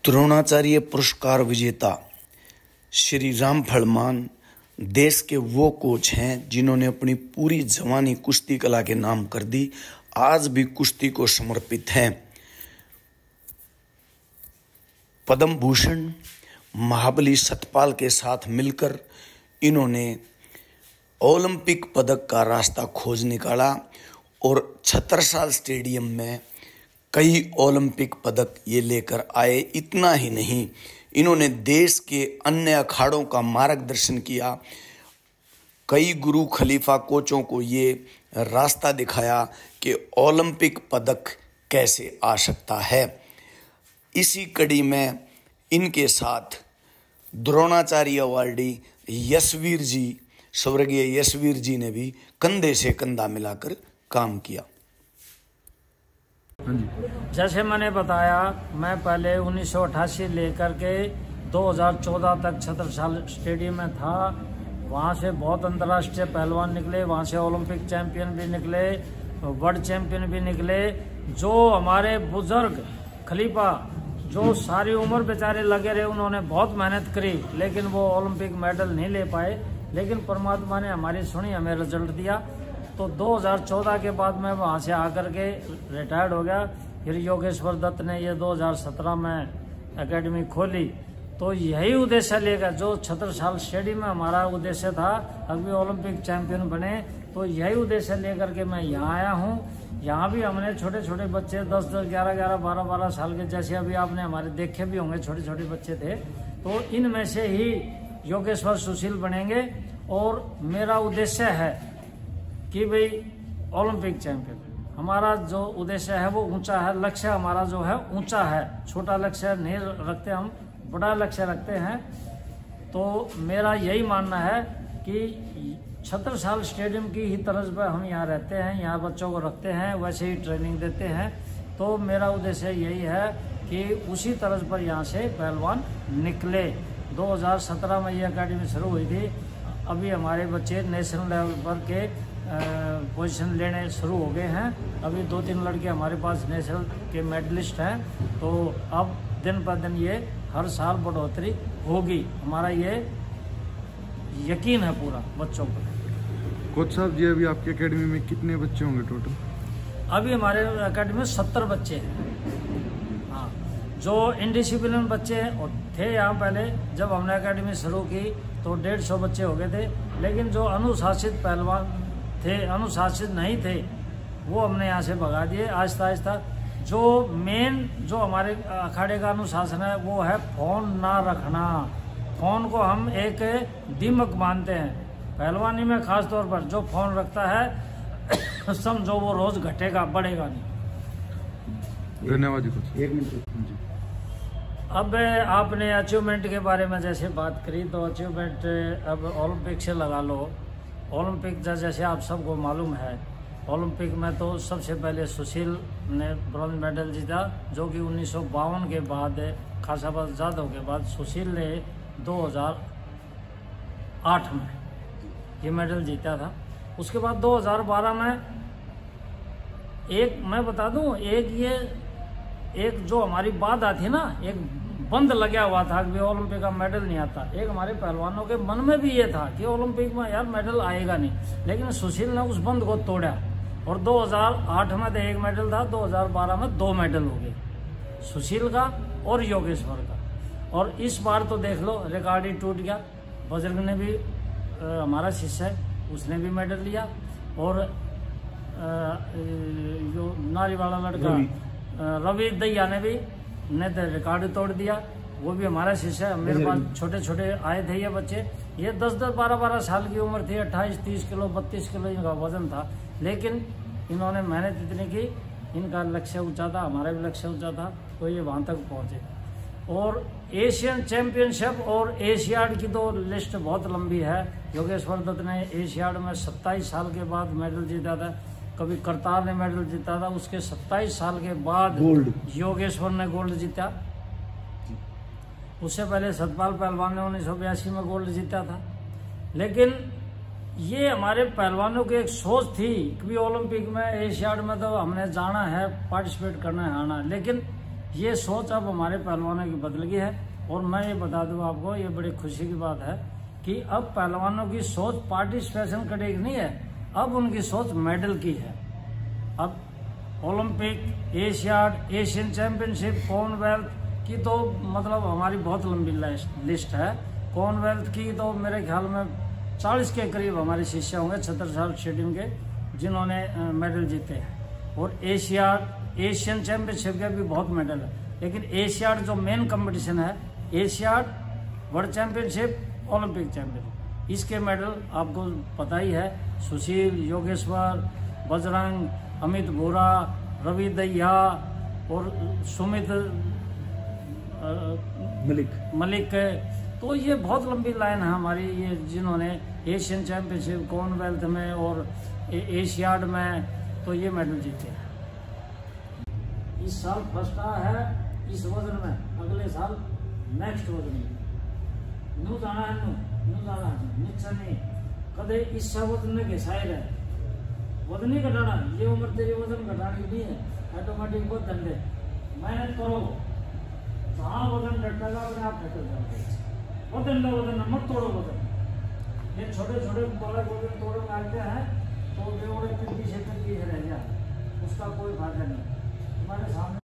द्रोणाचार्य पुरस्कार विजेता श्री राम फलमान देश के वो कोच हैं जिन्होंने अपनी पूरी जवानी कुश्ती कला के नाम कर दी। आज भी कुश्ती को समर्पित हैं। पद्म भूषण महाबली सतपाल के साथ मिलकर इन्होंने ओलंपिक पदक का रास्ता खोज निकाला और छत्रसाल स्टेडियम में कई ओलंपिक पदक ये लेकर आए। इतना ही नहीं, इन्होंने देश के अन्य अखाड़ों का मार्गदर्शन किया। कई गुरु खलीफा कोचों को ये रास्ता दिखाया कि ओलंपिक पदक कैसे आ सकता है। इसी कड़ी में इनके साथ द्रोणाचार्य अवार्डी यशवीर जी, स्वर्गीय यशवीर जी ने भी कंधे से कंधा मिलाकर काम किया। जैसे मैंने बताया, मैं पहले 1988 लेकर के 2014 तक छत्रसाल स्टेडियम में था। वहाँ से बहुत अंतर्राष्ट्रीय पहलवान निकले, वहाँ से ओलंपिक चैंपियन भी निकले, वर्ल्ड चैंपियन भी निकले। जो हमारे बुजुर्ग खलीफा जो सारी उम्र बेचारे लगे रहे, उन्होंने बहुत मेहनत करी, लेकिन वो ओलंपिक मेडल नहीं ले पाए। लेकिन परमात्मा ने हमारी सुनी, हमें रिजल्ट दिया। तो 2014 के बाद मैं वहाँ से आकर के रिटायर्ड हो गया। फिर योगेश्वर दत्त ने ये 2017 में एकेडमी खोली। तो यही उद्देश्य लेकर, जो छत्रसाल स्टेडियम में हमारा उद्देश्य था अभी ओलंपिक चैंपियन बने, तो यही उद्देश्य लेकर के मैं यहाँ आया हूँ। यहाँ भी हमने छोटे छोटे बच्चे 10-10, 11-11, 12-12 साल के, जैसे अभी आपने हमारे देखे भी होंगे, छोटे छोटे बच्चे थे। तो इनमें से ही योगेश्वर सुशील बनेंगे और मेरा उद्देश्य है कि भाई ओलंपिक चैंपियन। हमारा जो उद्देश्य है वो ऊंचा है, लक्ष्य हमारा जो है ऊंचा है। छोटा लक्ष्य नहीं रखते, हम बड़ा लक्ष्य रखते हैं। तो मेरा यही मानना है कि छत्रसाल स्टेडियम की ही तर्ज पर हम यहाँ रहते हैं, यहाँ बच्चों को रखते हैं, वैसे ही ट्रेनिंग देते हैं। तो मेरा उद्देश्य यही है कि उसी तर्ज पर यहाँ से पहलवान निकले। 2017 में ये अकेडमी शुरू हुई थी। अभी हमारे बच्चे नेशनल लेवल पर के पोजीशन लेने शुरू हो गए हैं। अभी 2-3 लड़के हमारे पास नेशनल के मेडलिस्ट हैं। तो अब दिन पर दिन ये हर साल बढ़ोतरी होगी, हमारा ये यकीन है पूरा बच्चों पर। कोच साहब जी, अभी आपकी एकेडमी में कितने बच्चे होंगे टोटल? अभी हमारे एकेडमी में 70 बच्चे हैं। हाँ, जो इनडिसिप्लिन बच्चे थे यहाँ पहले जब हमने एकेडमी शुरू की तो 150 बच्चे हो गए थे। लेकिन जो अनुशासित पहलवान थे, अनुशासित नहीं थे, वो हमने यहाँ से भगा दिए आहिस्ता आहिस्ता। जो मेन जो हमारे अखाड़े का अनुशासन है वो है फोन ना रखना। फोन को हम एक दीमक मानते हैं पहलवानी में, खास तौर पर जो फोन रखता है समझो वो रोज घटेगा, बढ़ेगा नहीं। धन्यवाद जी। 1 मिनट। अब आपने अचीवमेंट के बारे में जैसे बात करी, तो अचीवमेंट अब ओलंपिक से लगा लो। ओलंपिक जैसे आप सबको मालूम है, ओलंपिक में तो सबसे पहले सुशील ने ब्रॉन्ज मेडल जीता, जो कि 1952 के बाद, खासाबाद जाधव के बाद सुशील ने 2008 में ये मेडल जीता था। उसके बाद 2012 में एक मैं बता दूं, एक जो हमारी बाधा थी ना, एक बंद लगा हुआ था कि ओलंपिक का मेडल नहीं आता। एक हमारे पहलवानों के मन में भी ये था कि ओलंपिक में यार मेडल आएगा नहीं, लेकिन सुशील ने उस बंद को तोड़ा और 2008 में तो 1 मेडल था, 2012 में 2 मेडल हो गए, सुशील का और योगेश्वर का। और इस बार तो देख लो रिकॉर्ड ही टूट गया। बजरंग ने भी, हमारा शिष्य है, उसने भी मेडल लिया। और जो नारी वाला लड़का रवि दहिया ने भी रिकॉर्ड तोड़ दिया, वो भी हमारा शिष्य है। मेरे पास छोटे छोटे आए थे ये बच्चे, ये 10-10, 12-12 साल की उम्र थी, 28-30 किलो 32 किलो इनका वजन था। लेकिन इन्होंने मेहनत इतनी की, इनका लक्ष्य ऊंचा था, हमारा भी लक्ष्य ऊंचा था, तो ये वहां तक पहुंचे। और एशियन चैंपियनशिप और एशियाड की तो लिस्ट बहुत लंबी है। योगेश्वर दत्त ने एशियाड में 27 साल के बाद मेडल जीता था। कभी करतार ने मेडल जीता था, उसके 27 साल के बाद गोल्ड योगेश्वर ने गोल्ड जीता। उससे पहले सतपाल पहलवान ने 1982 में गोल्ड जीता था। लेकिन ये हमारे पहलवानों की एक सोच थी कि ओलंपिक में, एशियाड में तो हमने जाना है, पार्टिसिपेट करना है, आना। लेकिन ये सोच अब हमारे पहलवानों की बदल गई है। और मैं ये बता दूं आपको, ये बड़ी खुशी की बात है कि अब पहलवानों की सोच पार्टिसिपेशन करने की नहीं है, अब उनकी सोच मेडल की है। अब Olympic, Asiad, Asian championship, Commonwealth की तो मतलब हमारी बहुत लंबी लिस्ट है। कॉमनवेल्थ की तो मेरे ख्याल में 40 के करीब हमारे शिष्य होंगे छत्रसाल स्टेडियम के जिन्होंने मेडल जीते हैं। और एशियाड, एशियन चैंपियनशिप के भी बहुत मेडल है। लेकिन एशियाड जो मेन कंपटीशन है, Asiad, world championship, Olympic champion, इसके मेडल आपको पता ही है। सुशील, योगेश्वर, बजरंग, अमित बोरा, रवि दहिया और सुमित मलिक। तो ये बहुत लंबी लाइन है हमारी, ये जिन्होंने एशियन चैंपियनशिप, कॉमनवेल्थ में और एशियाड में तो ये मेडल जीते हैं। इस साल फर्स्ट है इस वजन में, अगले साल नेक्स्ट वजन में नू जाना है, नू जाना है नीचे नहीं कदे इस वजन में घिसाई रहे। वजन नहीं घटाना, ये उम्र तेरी वजन घटाने की नहीं है, ऑटोमेटिक बहुत धंधे मेहनत करो। जहाँ वजन घटेगा अपने आप घट जाओगे। वजन मत तोड़ो वजन। ये छोटे छोटे बालक वजन तोड़ो मारते हैं तो वे पीछे रह जाए, उसका कोई फायदा नहीं। तुम्हारे सामने